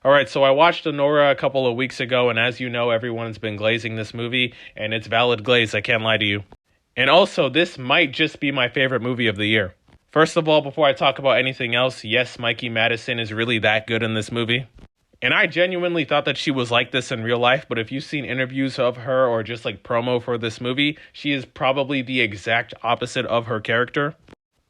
Alright, so I watched Anora a couple of weeks ago, and as you know, everyone's been glazing this movie, and it's valid glaze, I can't lie to you. And also, this might just be my favorite movie of the year. First of all, before I talk about anything else, yes, Mikey Madison is really that good in this movie. And I genuinely thought that she was like this in real life, but if you've seen interviews of her or just like promo for this movie, she is probably the exact opposite of her character.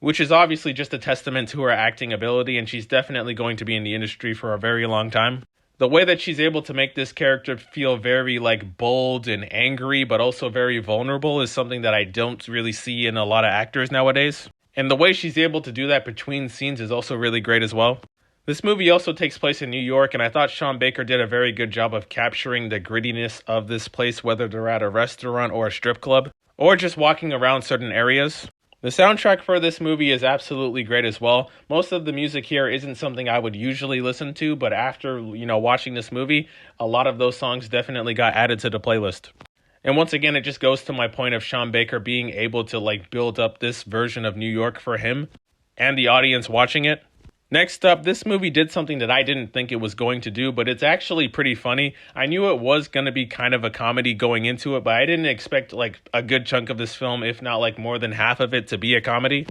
Which is obviously just a testament to her acting ability, and she's definitely going to be in the industry for a very long time. The way that she's able to make this character feel very like bold and angry, but also very vulnerable is something that I don't really see in a lot of actors nowadays. And the way she's able to do that between scenes is also really great as well. This movie also takes place in New York, and I thought Sean Baker did a very good job of capturing the grittiness of this place, whether they're at a restaurant or a strip club, or just walking around certain areas. The soundtrack for this movie is absolutely great as well. Most of the music here isn't something I would usually listen to, but after, watching this movie, a lot of those songs definitely got added to the playlist. And once again, it just goes to my point of Sean Baker being able to build up this version of New York for him and the audience watching it. Next up, this movie did something that I didn't think it was going to do, but it's actually pretty funny. I knew it was going to be kind of a comedy going into it, but I didn't expect a good chunk of this film, if not more than half of it, to be a comedy.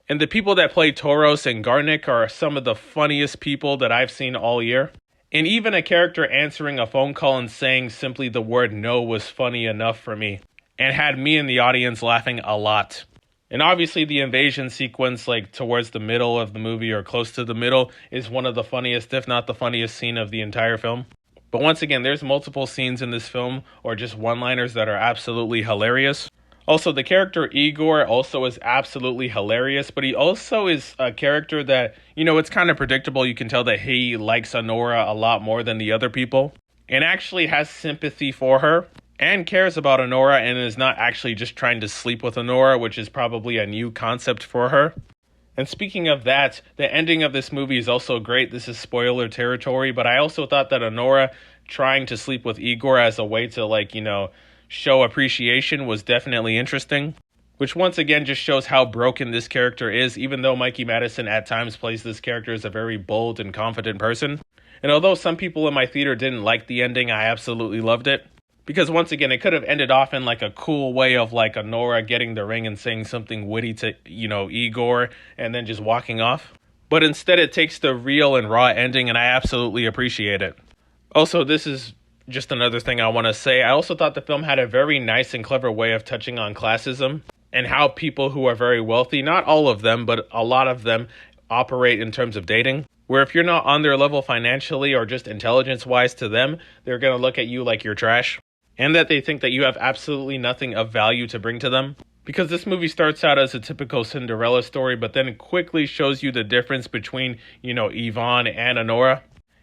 And the people that play Toros and Garnick are some of the funniest people that I've seen all year. And even a character answering a phone call and saying simply the word no was funny enough for me, and had me and the audience laughing a lot. And obviously the invasion sequence, towards the middle of the movie or close to the middle, is one of the funniest, if not the funniest scene of the entire film. But once again, there's multiple scenes in this film, or just one-liners that are absolutely hilarious. Also, the character Igor also is absolutely hilarious, but he also is a character that, it's kind of predictable. You can tell that he likes Anora a lot more than the other people, and actually has sympathy for her. And cares about Anora and is not actually just trying to sleep with Anora, which is probably a new concept for her. And speaking of that, the ending of this movie is also great. This is spoiler territory, but I also thought that Anora trying to sleep with Igor as a way to show appreciation was definitely interesting. Which once again just shows how broken this character is, even though Mikey Madison at times plays this character as a very bold and confident person. And although some people in my theater didn't like the ending, I absolutely loved it. Because once again, it could have ended off in a cool way of Anora getting the ring and saying something witty to, Igor, and then just walking off. But instead it takes the real and raw ending, and I absolutely appreciate it. Also, this is just another thing I want to say. I also thought the film had a very nice and clever way of touching on classism, and how people who are very wealthy, not all of them, but a lot of them, operate in terms of dating. Where if you're not on their level financially or just intelligence-wise to them, they're going to look at you like you're trash. And that they think that you have absolutely nothing of value to bring to them. Because this movie starts out as a typical Cinderella story, but then quickly shows you the difference between, Yvonne and Anora.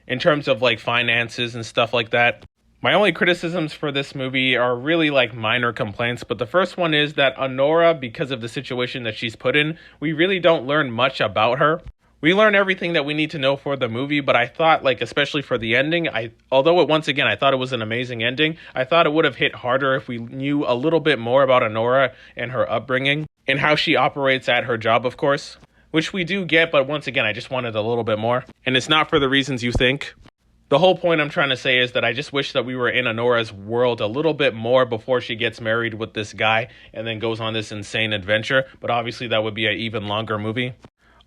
In terms of finances and stuff like that. My only criticisms for this movie are really minor complaints, but the first one is that Anora, because of the situation that she's put in, we really don't learn much about her. We learn everything that we need to know for the movie, but I thought, especially for the ending, although once again, I thought it was an amazing ending, I thought it would have hit harder if we knew a little bit more about Anora and her upbringing, and how she operates at her job, of course. Which we do get, but once again, I just wanted a little bit more. And it's not for the reasons you think. The whole point I'm trying to say is that I just wish that we were in Anora's world a little bit more before she gets married with this guy, and then goes on this insane adventure, but obviously that would be an even longer movie.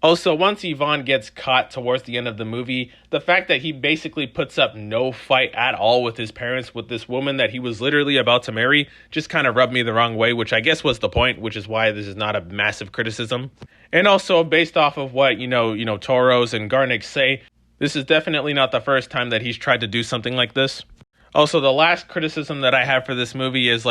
Also, once Yvonne gets caught towards the end of the movie, the fact that he basically puts up no fight at all with his parents with this woman that he was literally about to marry just kind of rubbed me the wrong way, which I guess was the point, which is why this is not a massive criticism. And also, based off of what, Toros and Garnick say, this is definitely not the first time that he's tried to do something like this. Also, the last criticism that I have for this movie is,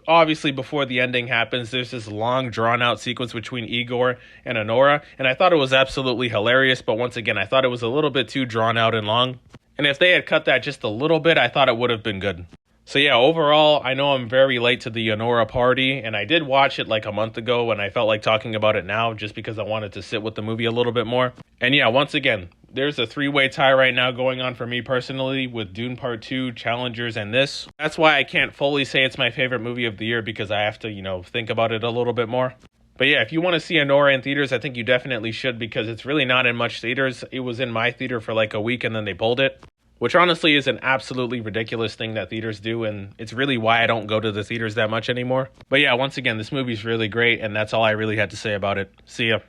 obviously before the ending happens, there's this long, drawn-out sequence between Igor and Anora, and I thought it was absolutely hilarious, but once again, I thought it was a little bit too drawn-out and long. And if they had cut that just a little bit, I thought it would have been good. So yeah, overall, I know I'm very late to the Anora party, and I did watch it a month ago, and I felt like talking about it now just because I wanted to sit with the movie a little bit more. And yeah, once again, there's a three-way tie right now going on for me personally with Dune Part 2, Challengers, and this. That's why I can't fully say it's my favorite movie of the year, because I have to, think about it a little bit more. But yeah, if you want to see Anora in theaters, I think you definitely should, because it's really not in much theaters. It was in my theater for a week and then they pulled it. which honestly is an absolutely ridiculous thing that theaters do, and it's really why I don't go to the theaters that much anymore. But yeah, once again, this movie's really great, and that's all I really had to say about it. See ya.